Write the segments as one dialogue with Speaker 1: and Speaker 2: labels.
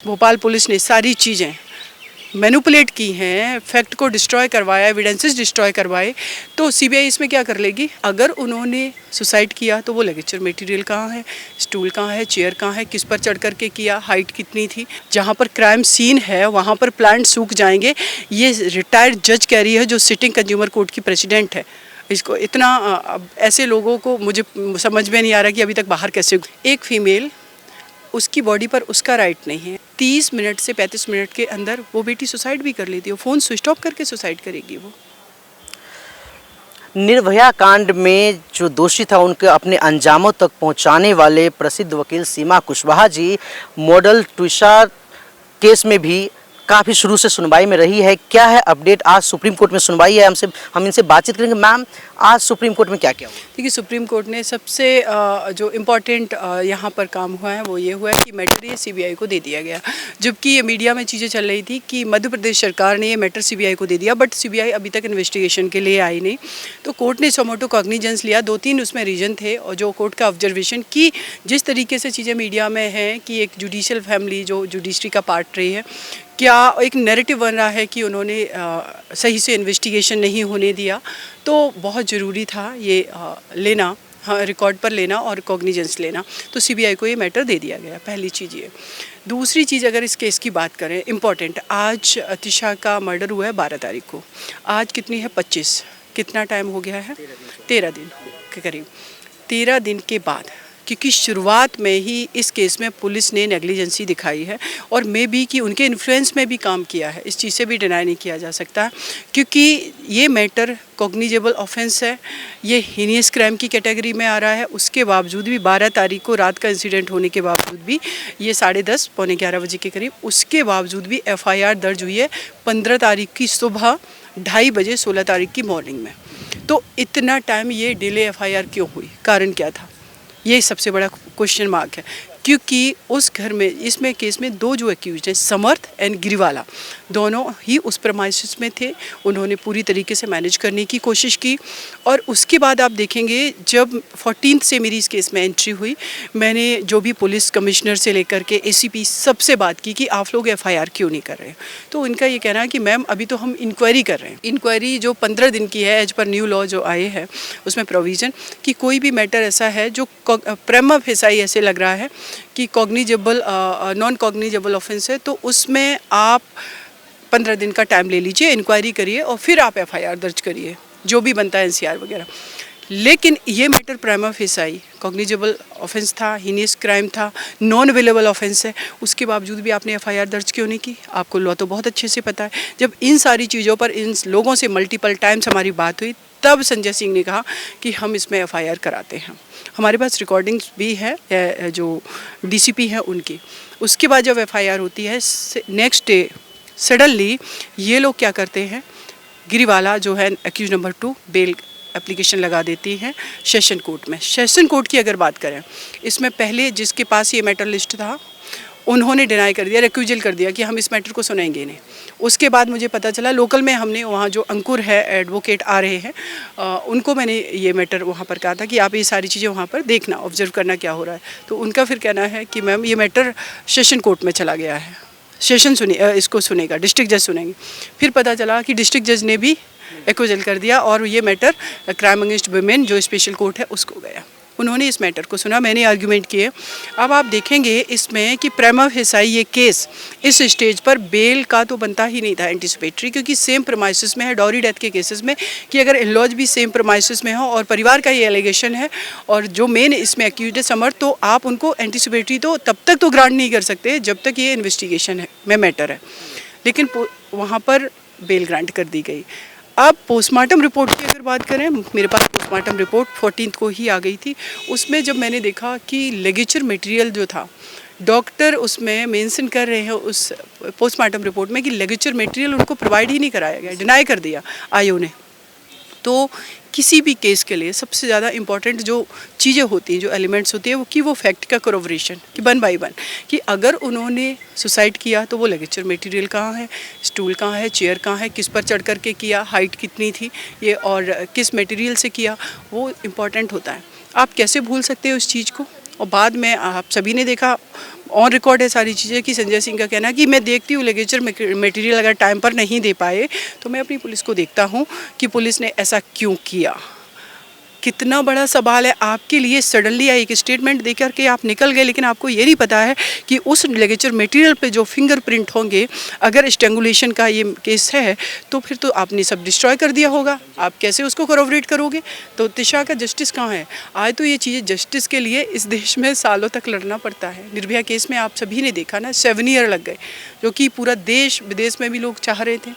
Speaker 1: Bhopal police ने सारी चीज़ें मैनिपुलेट की हैं, फैक्ट को डिस्ट्रॉय करवाया, एविडेंसेस डिस्ट्रॉय करवाए, तो सीबीआई इसमें क्या कर लेगी? अगर उन्होंने सुसाइड किया तो वो लिगेचर मटेरियल कहाँ है, स्टूल कहाँ है, चेयर कहाँ है, किस पर चढ़ करके किया, हाइट कितनी थी, जहाँ पर क्राइम सीन है वहाँ पर प्लांट सूख जाएंगे। ये रिटायर्ड जज कह रही है जो सिटिंग कंज्यूमर कोर्ट की प्रेसिडेंट है। इसको इतना ऐसे लोगों को मुझे समझ में नहीं आ रहा कि अभी तक बाहर कैसे। एक फीमेल, उसकी बॉडी पर उसका राइट नहीं है, 30 मिनट से 35 मिनट के अंदर वो बेटी सुसाइड भी कर लेती है, फ़ोन स्विच ऑफ करके सुसाइड करेगी वो।
Speaker 2: निर्भया कांड में जो दोषी था उनके अपने अंजामों तक पहुंचाने वाले प्रसिद्ध वकील सीमा कुशवाहा जी मॉडल ट्विशा केस में भी काफ़ी शुरू से सुनवाई में रही है। क्या है अपडेट? आज सुप्रीम कोर्ट में सुनवाई है, हम इनसे बातचीत करेंगे। मैम, आज सुप्रीम कोर्ट में क्या क्या हुआ?
Speaker 1: देखिए, सुप्रीम कोर्ट ने सबसे जो इम्पोर्टेंट यहाँ पर काम हुआ है वो ये हुआ है कि मैटर ये सीबीआई को दे दिया गया। जबकि ये मीडिया में चीज़ें चल रही थी कि मध्य प्रदेश सरकार ने ये मैटर सीबीआई को दे दिया, बट सीबीआई अभी तक इन्वेस्टिगेशन के लिए आई नहीं। तो कोर्ट ने सोमोटो कॉग्निजेंस लिया। 2-3 उसमें रीजन थे, और जो कोर्ट का ऑब्जर्वेशन कि जिस तरीके से चीज़ें मीडिया में हैं कि एक जुडिशियल फैमिली जो जुडिशरी का पार्ट रही है, क्या एक नैरेटिव बन रहा है कि उन्होंने सही से इन्वेस्टिगेशन नहीं होने दिया, तो बहुत ज़रूरी था ये लेना, हाँ, रिकॉर्ड पर लेना और कॉग्निजेंस लेना। तो सीबीआई को ये मैटर दे दिया गया। पहली चीज़ ये। दूसरी चीज़, अगर इस केस की बात करें इम्पॉर्टेंट, आज अतिशा का मर्डर हुआ है 12 तारीख को। आज कितनी है? 25। कितना टाइम हो गया है? 13 दिन के करीब। 13 दिन के बाद, क्योंकि शुरुआत में ही इस केस में पुलिस ने नेग्लिजेंसी दिखाई है, और मे बी कि उनके इन्फ्लुएंस में भी काम किया है, इस चीज़ से भी डिनाई नहीं किया जा सकता, क्योंकि ये मैटर कॉग्निजेबल ऑफेंस है, ये हीनियस क्राइम की कैटेगरी में आ रहा है। उसके बावजूद भी 12 तारीख को रात का इंसिडेंट होने के बावजूद भी, ये 10:30 पौने 11 बजे के करीब, उसके बावजूद भी एफआईआर दर्ज हुई है 15 तारीख की सुबह 2:30 बजे 16 तारीख की मॉर्निंग में। तो इतना टाइम ये डिले एफआईआर क्यों हुई? कारण क्या था? ये सबसे बड़ा क्वेश्चन मार्क है, क्योंकि उस घर में, इसमें केस में 2 जो एक्यूज हैं, समर्थ एंड गिरीवाला, दोनों ही उस प्रमाइसिस में थे। उन्होंने पूरी तरीके से मैनेज करने की कोशिश की, और उसके बाद आप देखेंगे जब 14 से मेरी इस केस में एंट्री हुई, मैंने जो भी पुलिस कमिश्नर से लेकर के एसीपी सबसे बात की कि आप लोग एफआईआर क्यों नहीं कर रहे हैं। तो उनका ये कहना है कि मैम अभी तो हम इंक्वायरी कर रहे हैं। इंक्वायरी जो 15 दिन की है, एज पर न्यू लॉ जो आए हैं उसमें प्रोविज़न कि कोई भी मैटर ऐसा है जो प्रेमा फेसाई ऐसे लग रहा है कि कॉग्निजेबल नॉन कॉग्निजेबल ऑफेंस है, तो उसमें आप 15 दिन का टाइम ले लीजिए, इंक्वायरी करिए और फिर आप एफआईआर दर्ज करिए, जो भी बनता है एनसीआर वगैरह। लेकिन ये मैटर प्रेमा फेसाई कॉग्निजेबल ऑफेंस था, हीनियस क्राइम था, नॉन अवेलेबल ऑफेंस है, उसके बावजूद भी आपने एफआईआर दर्ज क्यों नहीं की? आपको लॉ तो बहुत अच्छे से पता है। जब इन सारी चीज़ों पर इन लोगों से मल्टीपल टाइम्स हमारी बात हुई, तब संजय सिंह ने कहा कि हम इसमें एफआईआर कराते हैं। हमारे पास रिकॉर्डिंग्स भी है जो डीसीपी हैं उनकी। उसके बाद जब एफआईआर होती है, नेक्स्ट डे सडनली ये लोग क्या करते हैं, गिरीवाला जो है एक्यूज नंबर 2, बेल एप्लीकेशन लगा देती हैं सेशन कोर्ट में। सेशन कोर्ट की अगर बात करें, इसमें पहले जिसके पास ये मैटर लिस्ट था उन्होंने डिनाई कर दिया, रिक्यूजल कर दिया कि हम इस मैटर को सुनेंगे नहीं। उसके बाद मुझे पता चला लोकल में, हमने वहाँ जो अंकुर है एडवोकेट आ रहे हैं, उनको मैंने ये मैटर वहाँ पर कहा था कि आप ये सारी चीज़ें वहाँ पर देखना, ऑब्जर्व करना क्या हो रहा है। तो उनका फिर कहना है कि मैम ये मैटर सेशन कोर्ट में चला गया है, सेशन इसको सुनेगा, डिस्ट्रिक्ट जज सुनेंगे। फिर पता चला कि डिस्ट्रिक्ट जज ने भी एक्यूजल कर दिया, और ये मैटर क्राइम अगेंस्ट वुमेन जो स्पेशल कोर्ट है उसको गया। उन्होंने इस मैटर को सुना, मैंने आर्गूमेंट किए। अब आप देखेंगे इसमें कि प्रेमा फेसाई ये केस इस स्टेज पर बेल का तो बनता ही नहीं था एंटिसिपेटरी, क्योंकि सेम प्रमाइसिस में है डॉरी डेथ के केसेस में कि अगर इन-लॉज भी सेम प्रमाइसिस में हो और परिवार का ये एलिगेशन है, और जो मेन इसमें एक्यूज्ड है समर्थ, तो आप उनको एंटिसिपेटरी तो तब तक तो ग्रांट नहीं कर सकते जब तक ये इन्वेस्टिगेशन है में मैटर है। लेकिन वहाँ पर बेल ग्रांट कर दी गई। अब पोस्टमार्टम रिपोर्ट की अगर बात करें, मेरे पास पोस्टमार्टम रिपोर्ट 14 को ही आ गई थी। उसमें जब मैंने देखा कि लिगेचर मटेरियल जो था, डॉक्टर उसमें मेंशन कर रहे हैं उस पोस्टमार्टम रिपोर्ट में कि लिगेचर मटेरियल उनको प्रोवाइड ही नहीं कराया गया, डिनाई कर दिया आयोग ने। तो किसी भी केस के लिए सबसे ज़्यादा इम्पॉर्टेंट जो चीज़ें होती हैं, जो एलिमेंट्स होती है, वो कि वो फैक्ट का कोरोवरेशन, कि 1 बाय 1 कि अगर उन्होंने सुसाइड किया तो वो लिगेचर मटेरियल कहाँ है, स्टूल कहाँ है, चेयर कहाँ है, किस पर चढ़ करके किया, हाइट कितनी थी ये, और किस मटेरियल से किया, वो इम्पॉर्टेंट होता है। आप कैसे भूल सकते हो उस चीज़ को? और बाद में आप सभी ने देखा, ऑन रिकॉर्ड है सारी चीज़ें, कि संजय सिंह का कहना कि मैं देखती हूँ लिगेचर मटेरियल अगर टाइम पर नहीं दे पाए तो मैं अपनी पुलिस को देखता हूँ कि पुलिस ने ऐसा क्यों किया। कितना बड़ा सवाल है आपके लिए। सडनली एक स्टेटमेंट दे करके आप निकल गए, लेकिन आपको ये नहीं पता है कि उस लिगेचर मटेरियल पे जो फिंगरप्रिंट होंगे, अगर स्ट्रैंगुलेशन का ये केस है तो फिर तो आपने सब डिस्ट्रॉय कर दिया होगा। आप कैसे उसको कोरोबरेट करोगे? तो तिशा का जस्टिस कहाँ है? आज तो ये चीज़ें जस्टिस के लिए इस देश में सालों तक लड़ना पड़ता है। निर्भया केस में आप सभी ने देखा ना, 7 ईयर लग गए, जो कि पूरा देश विदेश में भी लोग चाह रहे थे।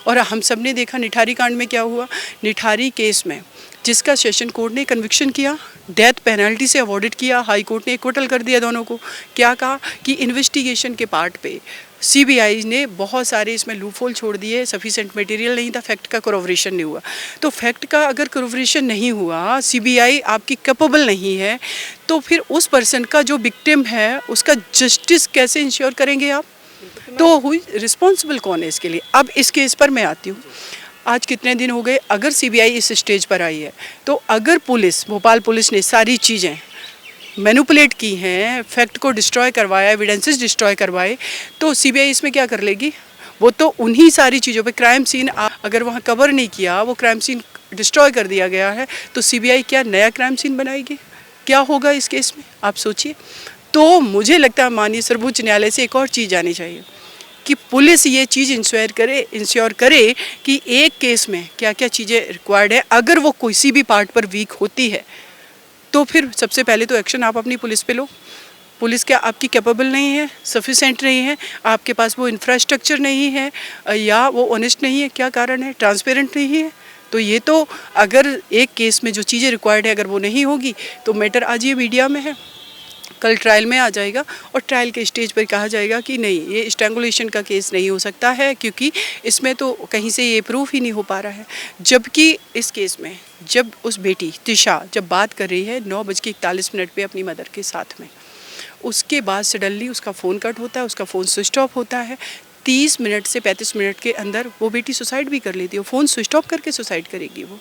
Speaker 1: और हम सब ने देखा निठारी कांड में क्या हुआ। निठारी केस में जिसका सेशन कोर्ट ने कन्विक्शन किया, डेथ पेनल्टी से अवॉर्डेड किया, हाई कोर्ट ने एक्विटल कर दिया दोनों को। क्या कहा कि इन्वेस्टिगेशन के पार्ट पे सीबीआई ने बहुत सारे इसमें लूपहोल छोड़ दिए, सफिशिएंट मटेरियल नहीं था, फैक्ट का कोरोबरेशन नहीं हुआ। तो फैक्ट का अगर कोरोबरेशन नहीं हुआ, सीबीआई आपकी कैपेबल नहीं है, तो फिर उस पर्सन का जो विक्टिम है उसका जस्टिस कैसे इंश्योर करेंगे आप? तो हुई रिस्पॉन्सिबल कौन है इसके लिए? अब इस केस पर मैं आती हूँ। आज कितने दिन हो गए, अगर सीबीआई इस स्टेज पर आई है तो अगर पुलिस, भोपाल पुलिस ने सारी चीज़ें मैनिपुलेट की हैं, फैक्ट को डिस्ट्रॉय करवाया, एविडेंसेस डिस्ट्रॉय करवाए, तो सीबीआई इसमें क्या कर लेगी? वो तो उन्हीं सारी चीज़ों पे क्राइम सीन अगर वहाँ कवर नहीं किया, वो क्राइम सीन डिस्ट्रॉय कर दिया गया है, तो सीबीआई क्या नया क्राइम सीन बनाएगी? क्या होगा इस केस में, आप सोचिए। तो मुझे लगता है माननीय सर्वोच्च न्यायालय से एक और चीज़ आनी चाहिए कि पुलिस ये चीज़ इंश्योर करे कि एक केस में क्या क्या चीज़ें रिक्वायर्ड है। अगर वो किसी भी पार्ट पर वीक होती है तो फिर सबसे पहले तो एक्शन आप अपनी पुलिस पे लो। पुलिस क्या आपकी कैपेबल नहीं है, सफिशेंट नहीं है, आपके पास वो इंफ्रास्ट्रक्चर नहीं है, या वो ऑनेस्ट नहीं है? क्या कारण है? ट्रांसपेरेंट नहीं है? तो ये तो अगर एक केस में जो चीज़ें रिक्वायर्ड है अगर वो नहीं होगी तो मैटर आज ये मीडिया में है, कल ट्रायल में आ जाएगा और ट्रायल के स्टेज पर कहा जाएगा कि नहीं, ये स्ट्रैंगुलेशन का केस नहीं हो सकता है, क्योंकि इसमें तो कहीं से ये प्रूफ ही नहीं हो पा रहा है। जबकि इस केस में जब उस बेटी तिशा जब बात कर रही है 9:41 पे अपनी मदर के साथ में, उसके बाद सडनली उसका फ़ोन कट होता है, उसका फ़ोन स्विच ऑफ होता है। 30 मिनट से 35 मिनट के अंदर वो बेटी सुसाइड भी कर लेती है। फ़ोन स्विच ऑफ करके सुसाइड करेगी वो।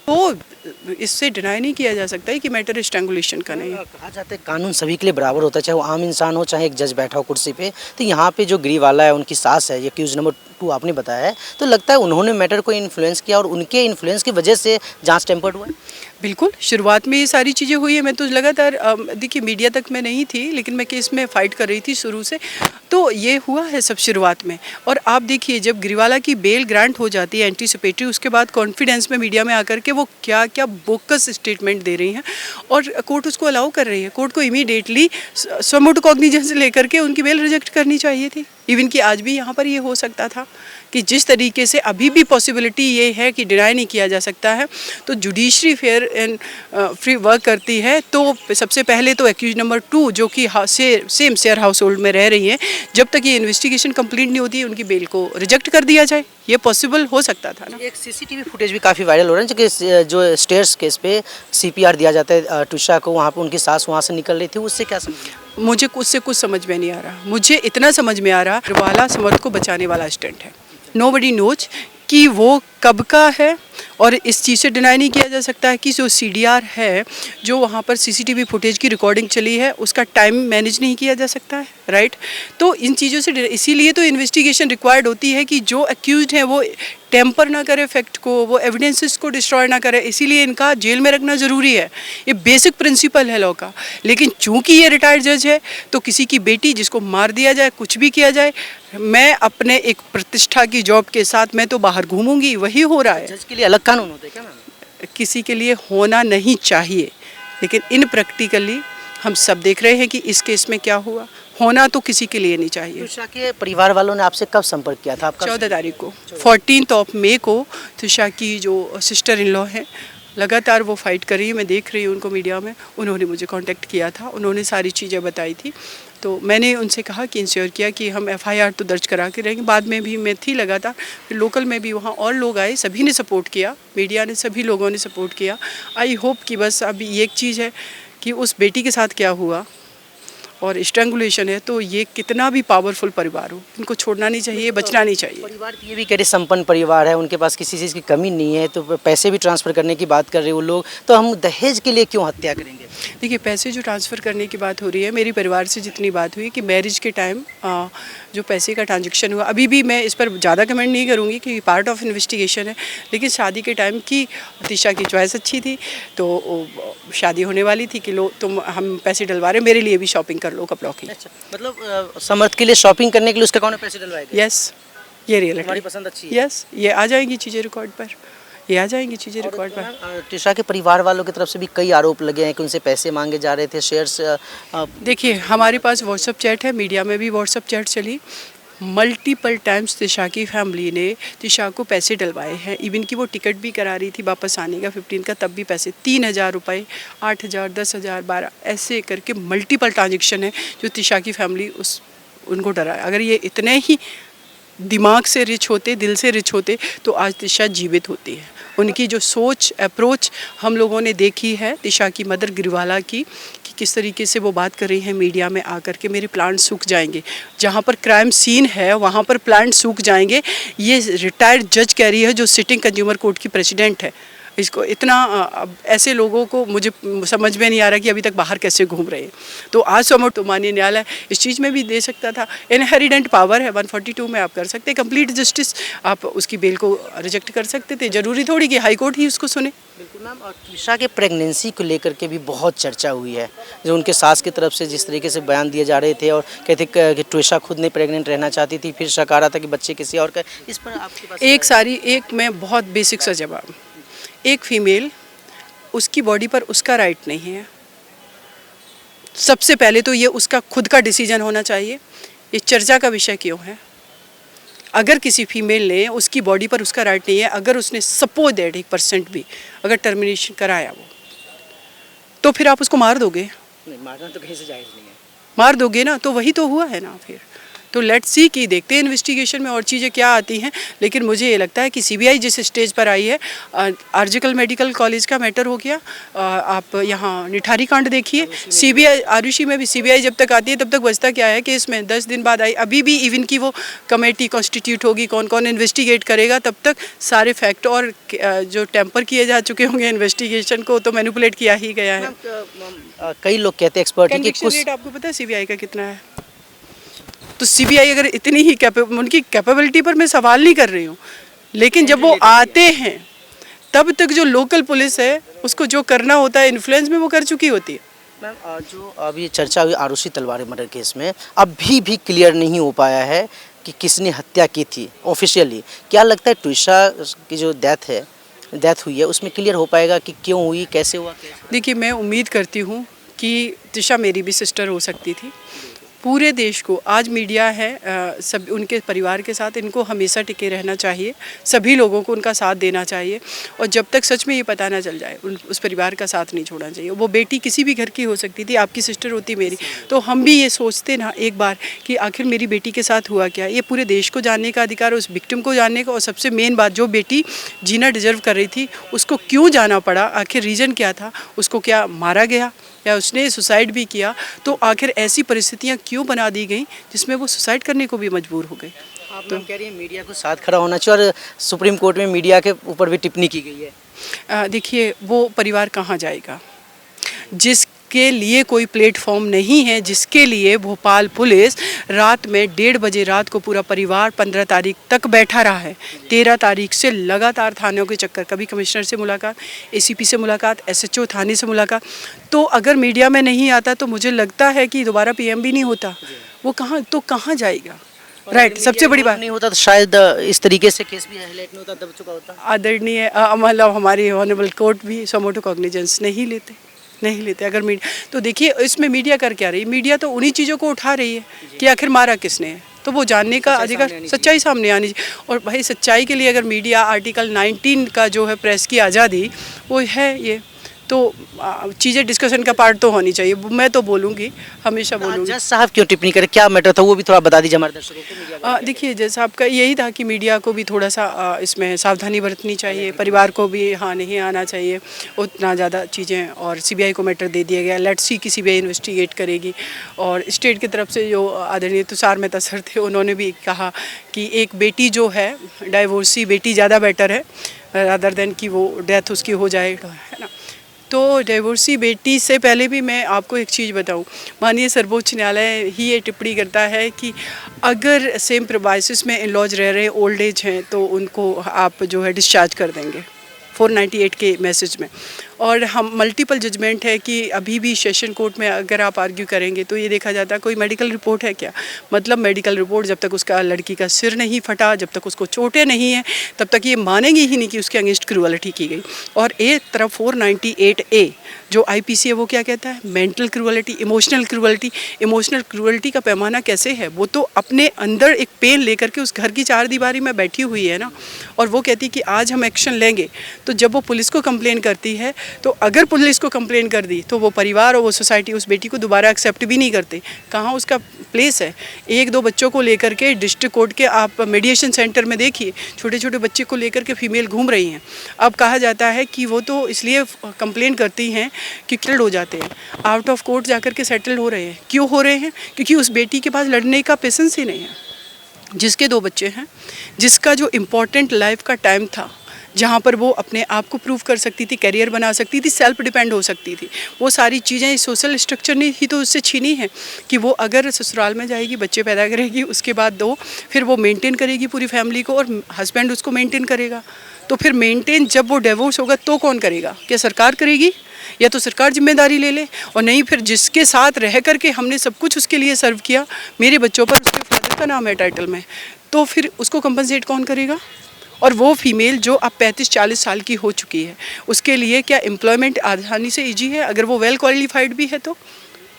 Speaker 1: तो इससे डिनाई नहीं किया जा सकता है कि मैटर स्ट्रैंगुलेशन का नहीं है।
Speaker 2: कहा जाता है कानून सभी के लिए बराबर होता है, चाहे वो आम इंसान हो चाहे एक जज बैठा हो कुर्सी पे। तो यहाँ पे जो ग्रीवाला है, उनकी सास है, ये एक्यूज नंबर 2 आपने बताया है, तो लगता है उन्होंने मैटर को इन्फ्लुएंस किया और उनके इन्फ्लुएंस की वजह से जांच टेम्पर्ड हुआ है।
Speaker 1: बिल्कुल, शुरुआत में ये सारी चीज़ें हुई है। मैं तो लगातार देखिए मीडिया तक मैं नहीं थी, लेकिन मैं केस में फ़ाइट कर रही थी शुरू से, तो ये हुआ है सब शुरुआत में। और आप देखिए जब ग्रीवाला की बेल ग्रांट हो जाती है एंटीसिपेटरी, उसके बाद कॉन्फिडेंस में मीडिया में आकर के वो क्या क्या बोकस स्टेटमेंट दे रही हैं और कोर्ट उसको अलाउ कर रही है। कोर्ट को इमीडिएटली समोटो कॉग्निजेंस लेकर के उनकी बेल रिजेक्ट करनी चाहिए थी। इवन कि आज भी यहाँ पर ये हो सकता था कि जिस तरीके से अभी भी पॉसिबिलिटी ये है कि डिनाई नहीं किया जा सकता है, तो judiciary fair and free work करती है। तो सबसे पहले तो एक्यूज नंबर 2 जो कि सेम शेयर हाउस होल्ड में रह रही हैं, जब तक ये इन्वेस्टिगेशन कंप्लीट नहीं होती उनकी बेल को रिजेक्ट कर दिया जाए। ये पॉसिबल हो सकता था ना।
Speaker 2: एक सीसीटीवी फुटेज भी काफ़ी वायरल हो रहा है, क्योंकि जो स्टेयर्स केस पे सीपीआर दिया जाता है तुषा को, वहाँ पे उनकी सास वहाँ से निकल रही थी, उससे क्या समझ?
Speaker 1: मुझे उससे कुछ समझ में नहीं आ रहा। मुझे इतना समझ में आ रहा ग्रीवाला समर्थ को बचाने वाला स्टंट है। नोबडी नोज कि वो कब का है, और इस चीज़ से डिनाई नहीं किया जा सकता है कि जो सीडीआर है, जो वहाँ पर सीसीटीवी फुटेज की रिकॉर्डिंग चली है, उसका टाइम मैनेज नहीं किया जा सकता है, राइट। तो इन चीज़ों से इसीलिए तो इन्वेस्टिगेशन रिक्वायर्ड होती है कि जो अक्यूज्ड है वो टेम्पर ना करे फैक्ट को, वो एविडेंसेस को डिस्ट्रॉय ना करे, इसीलिए इनका जेल में रखना ज़रूरी है। ये बेसिक प्रिंसिपल है लॉ का। लेकिन चूंकि ये रिटायर्ड जज है तो किसी की बेटी जिसको मार दिया जाए, कुछ भी किया जाए, मैं अपने एक प्रतिष्ठा की जॉब के साथ मैं तो बाहर घूमूंगी। वही हो रहा है।
Speaker 2: जज के लिए अलग कानून होते हैं क्या मैम?
Speaker 1: किसी के लिए होना नहीं चाहिए, लेकिन इन प्रैक्टिकली हम सब देख रहे हैं कि इस केस में क्या हुआ। होना तो किसी के लिए नहीं चाहिए।
Speaker 2: तुषा के परिवार वालों ने आपसे कब संपर्क किया था? आपका
Speaker 1: 14 तारीख को, 14 मई को तुषा की जो सिस्टर इन लॉ है, लगातार वो फाइट कर रही है, मैं देख रही हूँ उनको मीडिया में। उन्होंने मुझे कांटेक्ट किया था, उन्होंने सारी चीज़ें बताई थी। तो मैंने उनसे कहा कि इंश्योर किया कि हम एफआईआर तो दर्ज करा के रहेंगे। बाद में भी मैं थी लगातार, फिर लोकल में भी वहाँ और लोग आए, सभी ने सपोर्ट किया, मीडिया ने, सभी लोगों ने सपोर्ट किया। आई होप कि बस अब ये एक चीज़ है कि उस बेटी के साथ क्या हुआ और स्ट्रैंगुलेशन है, तो ये कितना भी पावरफुल परिवार हो, इनको छोड़ना नहीं चाहिए, बचना नहीं चाहिए।
Speaker 2: परिवार ये भी कह रहे संपन्न परिवार है, उनके पास किसी चीज़ की कमी नहीं है, तो पैसे भी ट्रांसफ़र करने की बात कर रहे वो लोग, तो हम दहेज के लिए क्यों हत्या करेंगे?
Speaker 1: देखिए, पैसे जो ट्रांसफ़र करने की बात हो रही है, मेरी परिवार से जितनी बात हुई कि मैरिज के टाइम जो पैसे का ट्रांजैक्शन हुआ, अभी भी मैं इस पर ज़्यादा कमेंट नहीं करूँगी कि पार्ट ऑफ इन्वेस्टिगेशन है, लेकिन शादी के टाइम की तिशा की चॉइस अच्छी थी, तो शादी होने वाली थी कि लो तुम हम पैसे डलवा रहे, मेरे लिए भी शॉपिंग कर लो कपड़ों की।
Speaker 2: अच्छा, मतलब समर्थ के लिए शॉपिंग करने के लिए उसके अकाउंट में पैसे डलवाएगा?
Speaker 1: यस, ये रियलिटी।
Speaker 2: हमारी पसंद अच्छी है।
Speaker 1: यस, ये आ जाएंगी चीज़ें रिकॉर्ड पर, ये आ जाएंगी चीज़ें
Speaker 2: और
Speaker 1: रिकॉर्ड पर।
Speaker 2: टिशा के परिवार वालों की तरफ से भी कई आरोप लगे हैं कि उनसे पैसे मांगे जा रहे थे, शेयर्स।
Speaker 1: देखिए, हमारे पास व्हाट्सअप चैट है, मीडिया में भी व्हाट्सअप चैट चली, मल्टीपल टाइम्स तिशा की फैमिली ने तिशा को पैसे डलवाए हैं, इवन कि वो टिकट भी करा रही थी वापस आने का 15 का, तब भी पैसे 3,000 रुपये, 8,000, 10,000, 12 ऐसे करके मल्टीपल ट्रांजेक्शन है जो तिशा की फैमिली उनको डरा है। अगर ये इतने ही दिमाग से रिच होते, दिल से रिच होते, तो आज तिशा जीवित होती है। उनकी जो सोच, अप्रोच हम लोगों ने देखी है तिशा की मदर गिरवाला की, कि किस तरीके से वो बात कर रही हैं मीडिया में आकर के, मेरे प्लांट सूख जाएंगे, जहाँ पर क्राइम सीन है वहाँ पर प्लांट सूख जाएंगे। ये रिटायर्ड जज कह रही है, जो सिटिंग कंज्यूमर कोर्ट की प्रेसिडेंट है। इसको इतना ऐसे लोगों को मुझे समझ में नहीं आ रहा कि अभी तक बाहर कैसे घूम रहे हैं। तो आज सुप्रीम माननीय न्यायालय इस चीज़ में भी दे सकता था, इनहेरिडेंट पावर है, 142 में आप कर सकते, कंप्लीट जस्टिस, आप उसकी बेल को रिजेक्ट कर सकते थे, जरूरी थोड़ी कि हाई कोर्ट ही उसको सुने।
Speaker 2: बिल्कुल मैम, और त्रिशा के प्रेगनेंसी को लेकर के भी बहुत चर्चा हुई है, जो उनके सास की तरफ से जिस तरीके से बयान दिए जा रहे थे, और कहते कि त्रिशा खुद नहीं प्रेग्नेंट रहना चाहती थी, फिर शक आ रहा था कि बच्चे किसी और का। इस पर आपके पास
Speaker 1: एक में बहुत बेसिक सा जवाब, एक फीमेल, उसकी बॉडी पर उसका राइट नहीं है। सबसे पहले तो ये उसका खुद का डिसीजन होना चाहिए। ये चर्चा का विषय क्यों है? अगर किसी फीमेल ने, उसकी बॉडी पर उसका राइट नहीं है, अगर उसने सपोज दैट 1% भी अगर टर्मिनेशन कराया वो, तो फिर आप उसको मार दोगे?
Speaker 2: नहीं, मारना तो कहीं से जायज़ नहीं है।
Speaker 1: मार दोगे ना, तो वही तो हुआ है ना। फिर तो लेट्स सी कि देखते हैं इन्वेस्टिगेशन में और चीज़ें क्या आती हैं, लेकिन मुझे ये लगता है कि सीबीआई जिस स्टेज पर आई है, आर्जिकल मेडिकल कॉलेज का मैटर हो गया, आप यहाँ निठारी कांड देखिए, सीबीआई आरुषि में भी सीबीआई जब तक आती है तब तक बचता क्या है कि इसमें 10 दिन बाद आई, अभी भी इवन की वो कमेटी कॉन्स्टिट्यूट होगी, कौन कौन इन्वेस्टिगेट करेगा, तब तक सारे फैक्ट और जो टेम्पर किए जा चुके होंगे इन्वेस्टिगेशन को, तो मैनिपुलेट किया ही गया है।
Speaker 2: कई लोग कहते हैं एक्सपर्ट कि
Speaker 1: कन्विक्शन
Speaker 2: कुछ
Speaker 1: रेट आपको पता है सीबीआई का कितना है? तो सीबीआई अगर इतनी ही उनकी कैपेबिलिटी पर मैं सवाल नहीं कर रही हूँ, लेकिन जब वो आते हैं तब तक जो लोकल पुलिस है उसको जो करना होता है इन्फ्लुएंस में वो कर चुकी होती है।
Speaker 2: मैम, जो अभी चर्चा हुई आरुषि तलवार मर्डर केस में, अभी भी क्लियर नहीं हो पाया है कि किसने हत्या की थी ऑफिशियली। क्या लगता है त्रिशा की जो डेथ हुई है उसमें क्लियर हो पाएगा कि क्यों हुई, कैसे हुआ?
Speaker 1: देखिए, मैं उम्मीद करती हूँ कि त्रिशा मेरी भी सिस्टर हो सकती थी। पूरे देश को आज मीडिया है, सब उनके परिवार के साथ, इनको हमेशा टिके रहना चाहिए, सभी लोगों को उनका साथ देना चाहिए, और जब तक सच में ये पता ना चल जाए उस परिवार का साथ नहीं छोड़ना चाहिए। वो बेटी किसी भी घर की हो सकती थी, आपकी सिस्टर होती मेरी, तो हम भी ये सोचते ना एक बार कि आखिर मेरी बेटी के साथ हुआ क्या। ये पूरे देश को जानने का अधिकार, उस विक्टिम को जानने का, और सबसे मेन बात, जो बेटी जीना डिजर्व कर रही थी उसको क्यों जाना पड़ा, आखिर रीज़न क्या था, उसको क्या मारा गया या उसने सुसाइड भी किया, तो आखिर ऐसी परिस्थितियां क्यों बना दी गई जिसमें वो सुसाइड करने को भी मजबूर हो गए।
Speaker 2: तो कह रही है मीडिया को साथ खड़ा होना चाहिए, और सुप्रीम कोर्ट में मीडिया के ऊपर भी टिप्पणी की गई है।
Speaker 1: देखिए, वो परिवार कहाँ जाएगा जिसके लिए कोई प्लेटफॉर्म नहीं है, जिसके लिए भोपाल पुलिस रात में 1:30 बजे रात को पूरा परिवार 15 तारीख तक बैठा रहा है। 13 तारीख से लगातार थानों के चक्कर, कभी कमिश्नर से मुलाकात, एसीपी से मुलाकात, एसएचओ थाने से मुलाकात। तो अगर मीडिया में नहीं आता तो मुझे लगता है कि दोबारा पीएम भी नहीं होता। वो कहाँ जाएगा? राइट, सबसे बड़ी बात
Speaker 2: नहीं होता तो शायद इस तरीके से केस भी हाईलाइट नहीं होता, दब चुका होता।
Speaker 1: आदरणीय मतलब हमारी ऑनरेबल कोर्ट भी समोटो कॉग्निजेंस नहीं लेते अगर मीडिया। तो देखिए, इसमें मीडिया कर क्या रही है? मीडिया तो उन्हीं चीज़ों को उठा रही है कि आखिर मारा किसने है, तो वो जानने का अधिकार, सच्चाई सामने आनी चाहिए। और भाई, सच्चाई के लिए अगर मीडिया, आर्टिकल 19 का जो है प्रेस की आज़ादी, वो है ये, तो चीज़ें डिस्कशन का पार्ट तो होनी चाहिए, मैं तो बोलूँगी, हमेशा बोलूँगी।
Speaker 2: जज साहब क्यों टिप्पणी करें, क्या मैटर था वो भी थोड़ा बता दीजिए हमारे दर्शकों को। मीडिया
Speaker 1: देखिए जज साहब का यही था कि मीडिया को भी थोड़ा सा इसमें सावधानी बरतनी चाहिए, परिवार को भी हाँ नहीं आना चाहिए उतना ज़्यादा चीज़ें, और सीबीआई को मैटर दे दिया गया, लेट्स सी कि सीबीआई इन्वेस्टिगेट करेगी। और स्टेट की तरफ से जो आदरणीय तुषार मेहता सर थे, उन्होंने भी कहा कि एक बेटी जो है, डाइवोर्सी बेटी ज़्यादा बेटर है रादर देन कि वो डेथ उसकी हो जाए, है ना। तो डाइवोर्सी बेटी से पहले भी मैं आपको एक चीज़ बताऊं, माननीय सर्वोच्च न्यायालय ही ये टिप्पणी करता है कि अगर सेम प्रिमाइसेस में इन लॉज रह रहे हैं, ओल्ड एज हैं, तो उनको आप जो है डिस्चार्ज कर देंगे 498 के मैसेज में। और हम मल्टीपल जजमेंट है कि अभी भी सेशन कोर्ट में अगर आप आर्ग्यू करेंगे तो ये देखा जाता है कोई मेडिकल रिपोर्ट है क्या, मतलब मेडिकल रिपोर्ट जब तक उसका लड़की का सिर नहीं फटा, जब तक उसको चोटें नहीं है, तब तक ये मानेंगे ही नहीं कि उसके अगेंस्ट क्रूअलिटी की गई। और एक तरफ 498A जो आईपीसी है वो क्या कहता है, मेंटल क्रूअलिटी, इमोशनल क्रूअलिटी। इमोशनल क्रूअलिटी का पैमाना कैसे है, वो तो अपने अंदर एक पेन लेकर के उस घर की चार दीवारी में बैठी हुई है ना, और वो कहती कि आज हम एक्शन लेंगे। तो जब वो पुलिस को कंप्लेन करती है, तो अगर पुलिस को कंप्लेन कर दी तो वो परिवार और वो सोसाइटी उस बेटी को दोबारा एक्सेप्ट भी नहीं करते। कहाँ उसका प्लेस है। एक दो बच्चों को लेकर के डिस्ट्रिक्ट कोर्ट के आप मीडिएशन सेंटर में देखिए, छोटे छोटे बच्चे को लेकर के फीमेल घूम रही हैं। अब कहा जाता है कि वो तो इसलिए कंप्लेन करती हैं कि किल्ड हो जाते हैं, आउट ऑफ कोर्ट जाकर के सेटल हो रहे हैं। क्यों हो रहे हैं? क्योंकि उस बेटी के पास लड़ने का पेशेंस ही नहीं है, जिसके दो बच्चे हैं, जिसका जो इम्पोर्टेंट लाइफ का टाइम था, जहाँ पर वो अपने आप को प्रूव कर सकती थी, करियर बना सकती थी, सेल्फ डिपेंड हो सकती थी, वो सारी चीज़ें सोशल स्ट्रक्चर ने ही तो उससे छीनी है कि वो अगर ससुराल में जाएगी, बच्चे पैदा करेगी, उसके बाद दो फिर वो मेंटेन करेगी पूरी फैमिली को, और हस्बैंड उसको मेंटेन करेगा। तो फिर मेंटेन जब वो डिवोर्स होगा तो कौन करेगा? क्या सरकार करेगी? या तो सरकार जिम्मेदारी ले ले, और नहीं फिर जिसके साथ रह करके हमने सब कुछ उसके लिए सर्व किया, मेरे बच्चों पर उसके फादर का नाम है टाइटल में, तो फिर उसको कंपनसेट कौन करेगा? और वो फीमेल जो अब 35-40 साल की हो चुकी है, उसके लिए क्या एम्प्लॉयमेंट आसानी से ईजी है? अगर वो वेल क्वालिफाइड भी है तो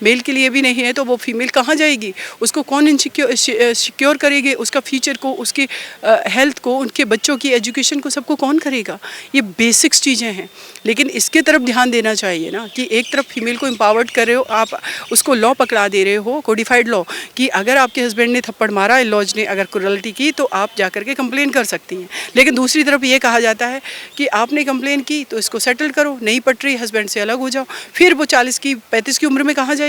Speaker 1: मेल के लिए भी नहीं है, तो वो फीमेल कहाँ जाएगी? उसको कौन सिक्योर करेगी? उसका फ्यूचर को, उसकी हेल्थ को, उनके बच्चों की एजुकेशन को, सबको कौन करेगा? ये बेसिक्स चीज़ें हैं, लेकिन इसके तरफ ध्यान देना चाहिए ना कि एक तरफ फीमेल को एम्पावर्ड कर रहे हो आप, उसको लॉ पकड़ा दे रहे हो, कोडिफाइड लॉ, कि अगर आपके हस्बैंड ने थप्पड़ मारा, इन लॉज ने अगर क्रूरलिटी की, तो आप जा करके कंप्लेन कर सकती हैं। लेकिन दूसरी तरफ ये कहा जाता है कि आपने कंप्लेन की तो इसको सेटल करो, नहीं पट रही हस्बैंड से अलग हो जाओ। फिर वो 40 की 35 की उम्र में कहाँ जाएगी?